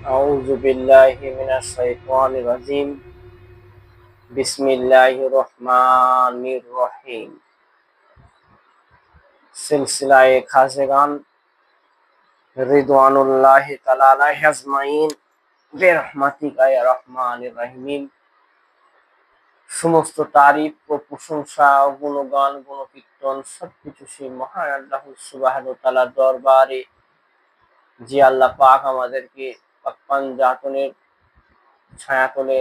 أعوذ بالله من الشيطان الرجيم بسم الله الرحمن الرحيم সিলসিলায়ে খাজেগান রিদওয়ানুল্লাহি তাআলা আলাইহি আজমাইন বিরহমাতিকা ইয়া রহমানির রহিম। সমস্ত তারিফ ও প্রশংসা ও গুণগান গুণকীর্তন সবকিছু সেই মহান আল্লাহ সুবহানাহু ওয়া তাআলার দরবারে, যে আল্লাহ পাক আমাদেরকে পাক জাতনের ছায়াতলে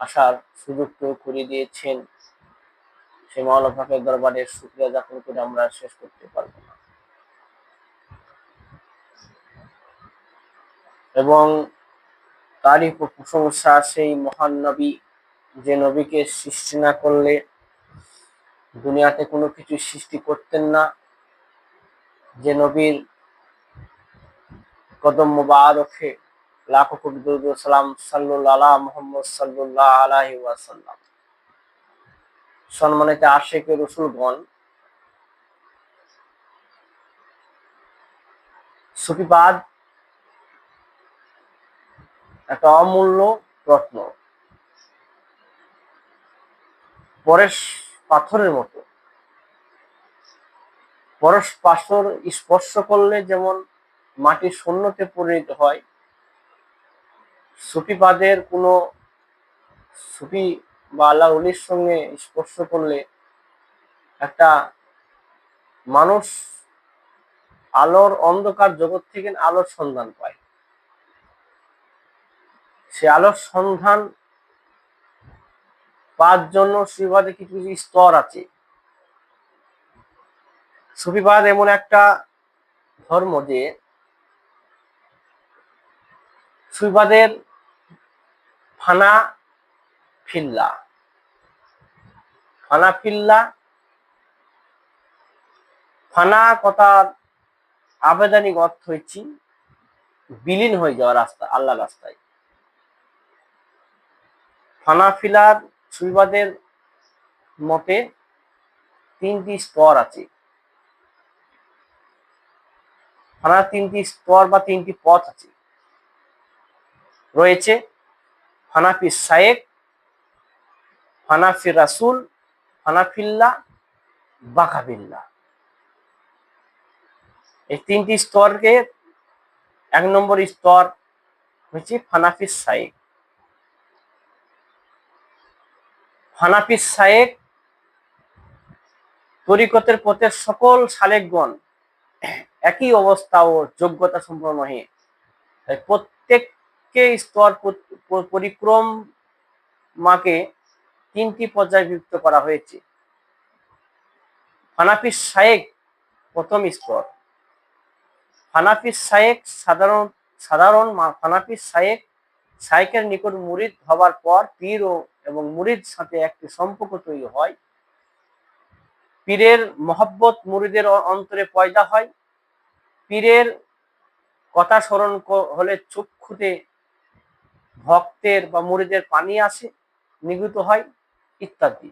আসার সুযোগ করে দিয়েছেন। সেই মাওলা পাকের দরবারে শুকরিয়া জ্ঞাপন করে আমরা শেষ করতে পারবো না। এবং তারিফ ও প্রশংসা সেই মহান নবী, যে নবীকে সৃষ্টি না করলে দুনিয়াতে কোনো কিছু সৃষ্টি করতেন না, যে নবীর কদম মুবারকে লাখো কোটি দরুদ ও সালাম সাল্লাল্লাহু আলা মুহাম্মদ সাল্লাল্লাহু আলাইহি ওয়াসাল্লাম। সম্মানিত আশিকে রাসূলগণ, সুফিবাদ একটা অমূল্য রত্ন, পরশ পাথরের মতো। পরশ পাথর স্পর্শ করলে যেমন মাটি শূন্যতে পরিণত হয়, সুফিবাদের কোনো সুফি বা আল্লাহর ওলির সঙ্গে স্পর্শ করলে একটা মানুষ আলোর অন্ধকার জগৎ থেকে আলোর সন্ধান পায়। সে আলোর সন্ধান পাওয়ার জন্য সুফিবাদে কিছু কিছু স্তর আছে। সুফিবাদ এমন একটা ধর্ম যে সুফিবাদের ফানা ফিল্লা ফানা ফিল্লা ফানা কথার আবেদনিক অর্থ হচ্ছে বিলীন হয়ে যাওয়া রাস্তা, আল্লাহ রাস্তায়। ফানা ফিলার সুফিবাদের মতে তিনটি স্তর আছে। ফানার তিনটি স্তর বা তিনটি পথ আছে। রয়েছে ফানাফি শায়েক, ফানাফি রাসূল, ফানাফিল্লাহ, বাকাবিল্লাহ। এই তিনটি স্তরকে এক নম্বর স্তর হচ্ছে ফানাফি শায়েক। ফানাফি শায়েক তরিকতের পথে সকল শালেকগণ একই অবস্থা ও যোগ্যতা সম্পন্ন নহে, তাই প্রত্যেককে স্তর পরিক্রমাকে তিনটি পর্যায়ে বিভক্ত করা হয়েছে। ফানাফি শায়েক প্রথম স্তর। ফানাফি শায়েক সাধারণ ফানাফি শায়েকের নিকট মুরিদ হবার পর পীর এবং মুরিদ সাথে একটি সম্পর্ক তৈরি হয়। পীরের মহব্বত মুরিদের অন্তরে পয়দা হয়। পীরের কথা স্মরণ হলে চক্ষুতে ভক্তের বা মুরিদের পানি আসে, নিগৃহীত হয় ইত্যাদি।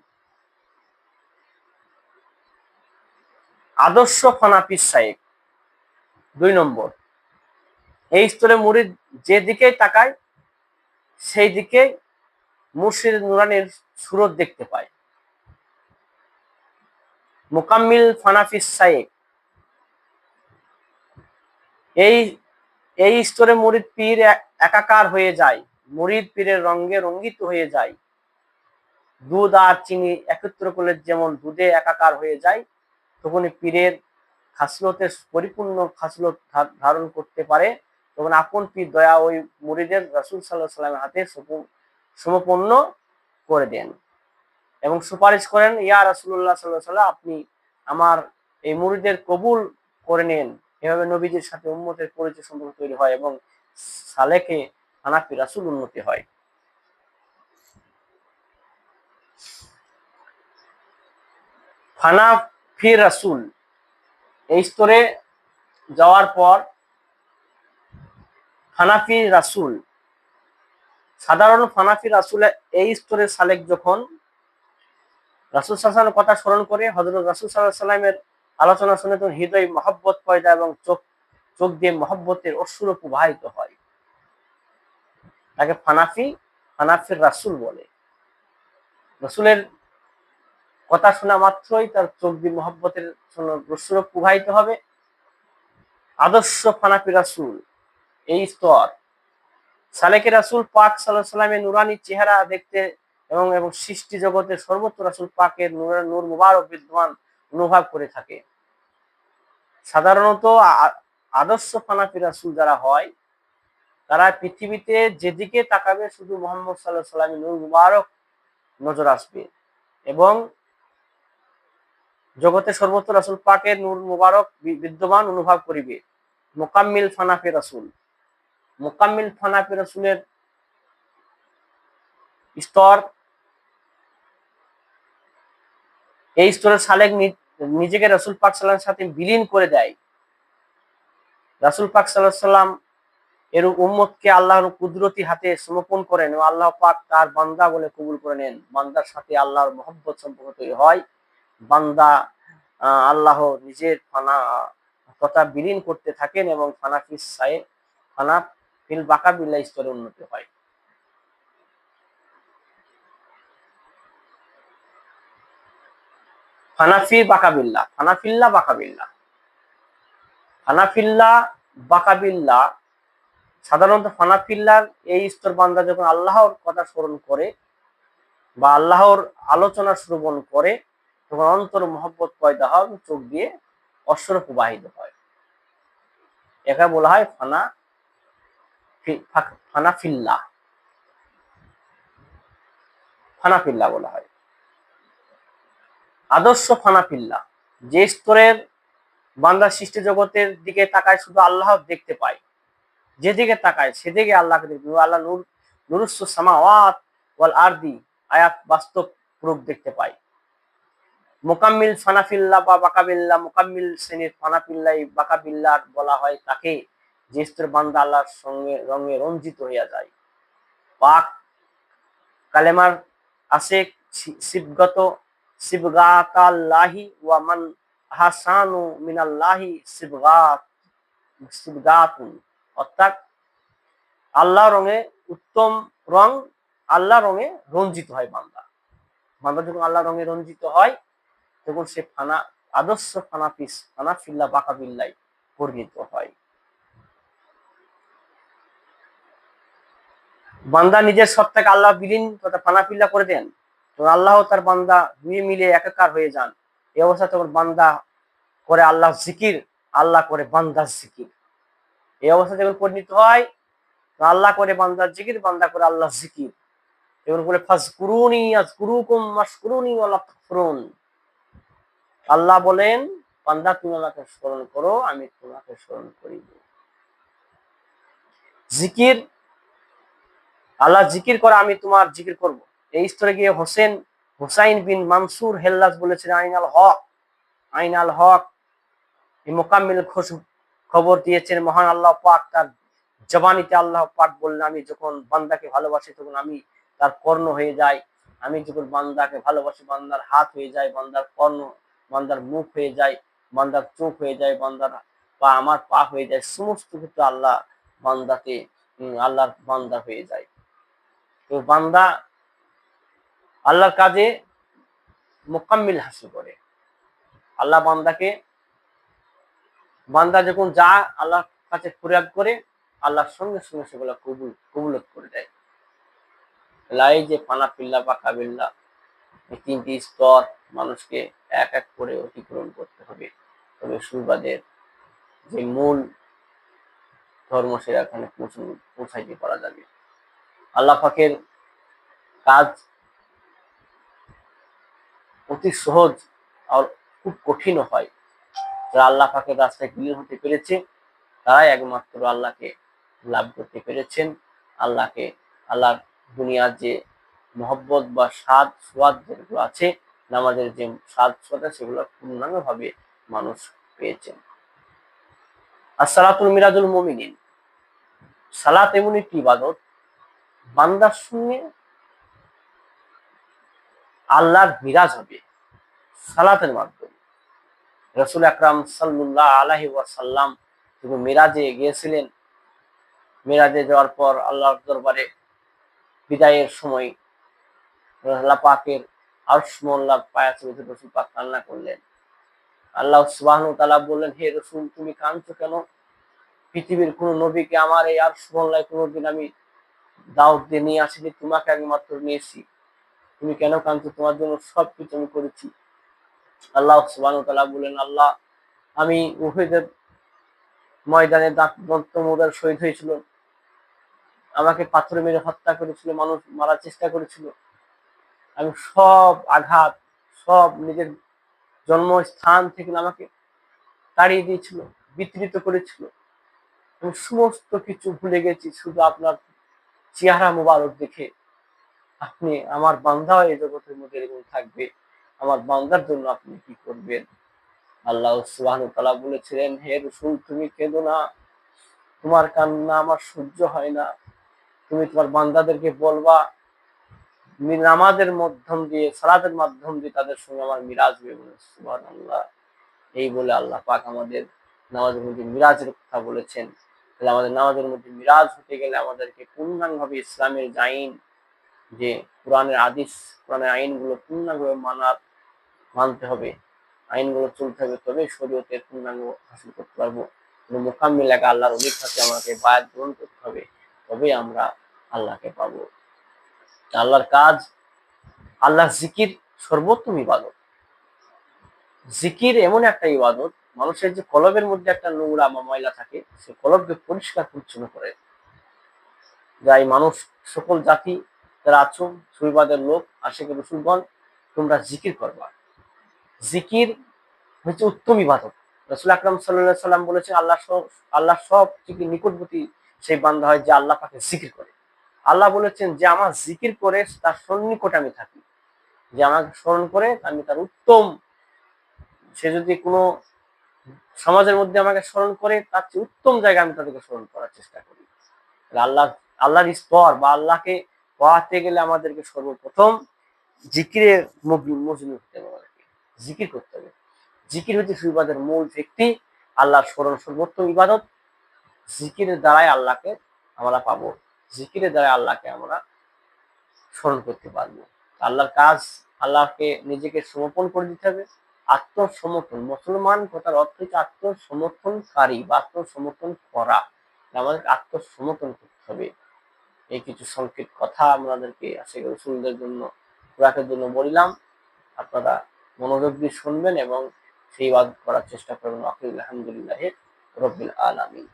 আদর্শ ফানাফি শায়েক দুই নম্বর। এই স্তরে মুরিদ যে দিকেই তাকায় সেই দিকে মুর্শিদ নুরানির সুরত দেখতে পায়। মুকাম্মিল ফানাফি শায়েক, এই স্তরে মুরিদ পীর একাকার হয়ে যায়, মুরিদ পীরের রঙে রঙ্গিত হয়ে যায়। দুধ আর চিনি একত্র করলে যেমন দুধে একাকার হয়ে যায়, তখনই পীরের খাসলতের পরিপূর্ণ খাসলত ধারণ করতে পারে। তখন আপন পীর দয়া ওই মুরিদের রাসূল সাল্লাল্লাহু আলাইহি ওয়াসাল্লামের হাতে সমপন্ন করে দেন এবং সুপারিশ করেন, ইয়া রাসূলুল্লাহ সাল্লাল্লাহু আলাইহি ওয়াসাল্লাম, আপনি আমার এই মুরিদের কবুল করে নেন। এভাবে নবীজির সাথে উম্মতের পরিচয় সম্পর্ক তৈরি হয় এবং সালেকে হানাফি রাসূল উন্নতি হয়। হানাফি রাসূল এই স্তরে যাওয়ার পর হানাফি রাসূল, সাধারণ হানাফি রাসূল এই স্তরের সালেক যখন রাসূল সাল্লাল্লাহু আলাইহি ওয়াসাল্লামের কথা স্মরণ করে, হযরত রাসূল সাল্লাল্লাহু আলাইহি ওয়াসাল্লামের আলোচনা শুনে তখন হৃদয় মহব্বত পয়দা এবং চোখ দিয়ে মহব্বতের অশ্রু প্রবাহিত হয়। তাকে ফানাফির রাসূল বলে। রাসূলের কথা শোনা মাত্রই তার চোখ দিয়ে মহব্বতের রসুল প্রবাহিত হবে। আদর্শ ফানাফি রাসূল এই স্তর। সালেকে রাসূল পাক সাল্লাল্লাহু আলাইহি ওয়াসাল্লামের নুরানি চেহারা দেখতে এবং এবং সৃষ্টি জগতের সর্বত্র রাসূল পাকের নূর মুবারক বিদ্যমান অনুভব করে থাকে। সাধারণত আদর্শ ফানাফি রাসূল যারা হয় তারা পৃথিবীতে যেদিকে তাকাবে শুধু মুহাম্মদ সাল্লাল্লাহু আলাইহি ওয়াসাল্লামের নূর মুবারক নজর আসবে এবং জগতে সর্বত্র রাসূল পাকের নূর মুবারক বিদ্যমান অনুভব করিবে। মুকাম্মিল ফানাফি রাসূল, মুকাম্মিল ফানাফি রাসূলের স্তর। এই স্তরের সালেক নিজেকে রাসূল পাক সাল্লাল্লাহু আলাইহি ওয়াসাল্লামের সাথে বিলীন করে দেয়। রাসূল পাক সাল্লাল্লাহু আলাইহি ওয়াসাল্লাম এর উম্মতকে আল্লাহর কুদরতি হাতে সমর্পণ করেন এবং আল্লাহ পাক তার বান্দা বলে কবুল করে নেন। বান্দার সাথে আল্লাহর মহব্বত সম্পর্ক তৈরি হয়। বান্দা আল্লাহ নিজের ফানা কথা বিলীন করতে থাকেন এবং ফানাফিল বাকাবিল্লাহ স্তরে উন্নতি হয়। ফানাফিল্লাহ বাকাবিল্লাহ সাধারণত ফানাফিল্লার এই স্তর বান্দা যখন আল্লাহর কথা স্মরণ করে বা আল্লাহর আলোচনা শ্রবণ করে তখন অন্তর মহব্বত পয়দা হয়, চোখ দিয়ে অশ্রু প্রবাহিত হয়। একে বলা হয় ফানাফিল্লাহ বলা হয়। আদর্শ ফানাফিল্লাহ যে স্তরের বান্দা সৃষ্টি জগতের দিকে তাকায় শুধু আল্লাহ দেখতে পায়, যেদিকে তাকায় সেদিকে আল্লাহকে দেখতে। আল্লাহ নুরুস সামাওয়াত ওয়াল আরদি আয়াত বাস্তব রূপ দেখতে পায়। মুকাম্মিল ফানাফিল্লাহ বা বাকাবিল্লাহ, মুকাম্মিল শ্রেণীর ফানাফিল্লাহ বাকাবিল্লাহ বলা হয় তাকে যে স্তরের বান্দা আল্লাহর সঙ্গে রঙে রঞ্জিত হইয়া যায়। পাক কালেমার আছে সিবগাতাল্লাহি ওয়া মান আহসানু মিনাল্লাহি সিবগাতুন, অর্থাৎ আল্লাহ রঙে উত্তম রং, আল্লাহ রঙে রঞ্জিত হয় বান্দা। বান্দা যখন আল্লাহ রঙে রঞ্জিত হয় তখন সে আদর্শ ফানাফিল্লাহ বাকাবিল্লাহ পরিণত হয়। বান্দা নিজের সত্তাকে আল্লাহ বিলীন তথা ফানাফিল্লাহ করে দেন তখন আল্লাহ তার বান্দা দুই মিলে একাকার হয়ে যান। এই অবস্থা তখন বান্দা করে আল্লাহ জিকির, আল্লাহ করে বান্দার জিকির। এই অবস্থা যখন পরিণত হয় আল্লাহ করে বান্দার জিকির, বান্দা করে আল্লাহ জিকির। এগুলো বলে ফাজকুরুনি আযকুরুকুম ওয়াশকুরুনি ওয়ালা তাকফুরুন। আল্লাহ বলেন বান্দা তুমি আমাকে স্মরণ করো, আমি তোমাকে স্মরণ করিব। জিকির, আল্লাহ জিকির করা, আমি তোমার জিকির করব। এই স্তরে গিয়ে হুসাইন বিন মানসুর হেল্লাস বলেছেন আইন আল হক এই মোকাম্মিল খবর দিয়েছেন মহান আল্লাহ পাক তার জবানিতে। আল্লাহ পাক বললেন আমি যখন বান্দাকে ভালোবাসি তখন আমি তার কর্ণ হয়ে যাই, আমি যখন বান্দাকে ভালোবাসি বান্দার হাত হয়ে যায়, বান্দার কর্ণ, বান্দার মুখ হয়ে যায়, বান্দার চোখ হয়ে যায়, বান্দার পা আমার পা হয়ে যায়। সমস্ত কিছু আল্লাহ বান্দাতে আল্লাহর বান্দা হয়ে যায়। তো বান্দা আল্লাহর কাজে মোকাম্মিল হাসিল করে। আল্লাহ বান্দা যখন যা আল্লাহর কাছে ফরিয়াদ করে আল্লাহর সঙ্গে সঙ্গে সেগুলো কবুলত করে দেয়। লাই যে ফানাফিল্লাহ বাকাবিল্লাহ এই তিনটি স্তর মানুষকে এক এক করে অতিক্রম করতে হবে, তবে সুবাদের যে মূল ধর্ম সেখানে পৌঁছাইতে পারা যাবে। আল্লাহ পাকের কাজ অতি সহজ আর খুব কঠিন হয়। যারা আল্লাহ পাকের রাস্তায় বিলীন হতে পেরেছে তারাই একমাত্র আল্লাহকে লাভ করতে পেরেছেন। আল্লাহর দুনিয়ার যে মহব্বত বা সোয়াদ যেগুলো আছে, নামাজের যে সোয়াদ সেগুলো পূর্ণাঙ্গ ভাবে মানুষ পেয়েছেন। আসসালাতুল মিরাজুল মুমিনিন, সালাত এমন একটি ইবাদত বান্দার সঙ্গে আল্লাহর মিরাজ হবে সালাতের মাধ্যমে। রাসূল আকরাম সাল্লাল্লাহু আলাইহি ওয়াসাল্লাম যখন মিরাজে গিয়েছিলেন, মিরাজে যাওয়ার পর আল্লাহর দরবারে বিদায়ের সময় আল্লাহ পাকের আরশ মোল্লা পায়াতে রসুল পাক কান্না করলেন। আল্লাহ সুবহানাহু ওয়া তাআলা বললেন, হে রসুল তুমি কাঁদছো কেন? পৃথিবীর কোন নবীকে আমার এই আরশ মোল্লায় কোনোদিন আমি দাওয়াত দিয়ে নিয়ে আসিনি, তোমাকে আমি মাত্র নিয়েছি, তুমি কেন কাঁদছো? তোমার জন্য সবকিছু আমি করেছি। আল্লাহ সুবহানাহু ওয়া তাআলা বললেন, আল্লাহ আমি উহুদের ময়দানে দন্তমুদ্রার শহীদ হয়েছিল, আমাকে পাথরে মেরে হত্যা করেছিল, মানুষ মারার চেষ্টা করেছিল, আমি সব আঘাত, সব নিজের জন্মস্থান থেকে আমাকে তাড়িয়ে দিয়েছিল, বিতরিত করেছিল, আমি সমস্ত কিছু ভুলে গেছি, শুধু আপনার চেহারা মোবারক দেখে আপনি আমার বান্দা এই জগতের মধ্যে এরকম থাকবে, আমার বান্দার জন্য আপনি কি করবেন? আল্লাহ সুবহানাহু ওয়া তাআলা বলেছিলেন, হে রাসূল তুমি কেঁদো না, তোমার কান্না আমার সহ্য হয় না, তুমি তোমার বান্দাদেরকে বলবা নামাজের মাধ্যম দিয়ে, সালাতের মাধ্যম দিয়ে তাদের সঙ্গে আমার মিরাজ হবে। সুবহানাল্লাহ। এই বলে আল্লাহ পাক আমাদের নামাজের মধ্যে মিরাজের কথা বলেছেন। তাহলে আমাদের নামাজের মধ্যে মিরাজ হতে গেলে আমাদেরকে পূর্ণাঙ্গভাবে ইসলামের যে আইন, যে কোরআনের হাদিস, কোরআনের আইনগুলো পূর্ণাঙ্গভাবে মানতে হবে, আইনগুলো চলতে হবে, তবে শরীয়তের পূর্ণাঙ্গ হাসিল করতে পারবো। মুকাম্মিল এক আল্লাহর অলির সাথে আমাকে বায়াত গ্রহণ করতে হবে, তবেই আমরা আল্লাহকে পাবো। আল্লাহর কাজ, আল্লাহর জিকির সর্বোত্তম ইবাদত। জিকির এমন একটা ইবাদত, মানুষের যে কলবের মধ্যে একটা নোংরা বা ময়লা থাকে, সে কলবকে পরিষ্কার পরিচ্ছন্ন করে। যাই মানুষ সকল জাতি যারা আছো, সুইবাদের লোক, আশিক রসুলগণ, তোমরা জিকির করবা। জিকির হচ্ছে উত্তম ইবাদত। রাসূল আকরাম সাল্লাল্লাহু আলাইহি সাল্লাম বলেছেন, আল্লাহ সব থেকে নিকটবর্তী সেই বান্দা হয় যে আল্লাহ পাকে জিকির করে। আল্লাহ বলেছেন, যে আমার জিকির করে তার সন্নিকটে আমি থাকি, যে আমাকে স্মরণ করে আমি তার উত্তম, সে যদি কোনো সমাজের মধ্যে আমাকে স্মরণ করে, তার চেয়ে উত্তম জায়গায় আমি তাদেরকে স্মরণ করার চেষ্টা করি। আল্লাহর স্তর বা আল্লাহকে পাওয়াতে গেলে আমাদেরকে সর্বপ্রথম জিকিরে মজনু হতে হবে, জিকির করতে হবে। জিকির হচ্ছে ইবাদতের মূল ভিত্তি, আল্লাহর স্মরণ সর্বোত্তম ইবাদত। জিকিরের দ্বারাই আল্লাহকে আমরা পাবো, জিকিরের দ্বারা আল্লাহকে আমরা স্মরণ করতে পারবো। আল্লাহর কাজ, আল্লাহকে নিজেকে সমর্পণ করে দিতে হবে। আত্মসমর্পণ, মুসলমান কথার অর্থ হচ্ছে আত্মসমর্পণকারী বা আত্মসমর্পণ করা। আমাদের আত্মসমর্পণ করতে হবে। এই কিছু সংক্ষিপ্ত কথা আমাদেরকে আশিক রাসূলদের জন্য, খুরাকের জন্য বললাম। আপনারা মনোযোগ দিয়ে শুনবেন এবং সেই ইবাদত করার চেষ্টা করবেন। আলহামদুলিল্লাহ রাব্বিল আলামিন।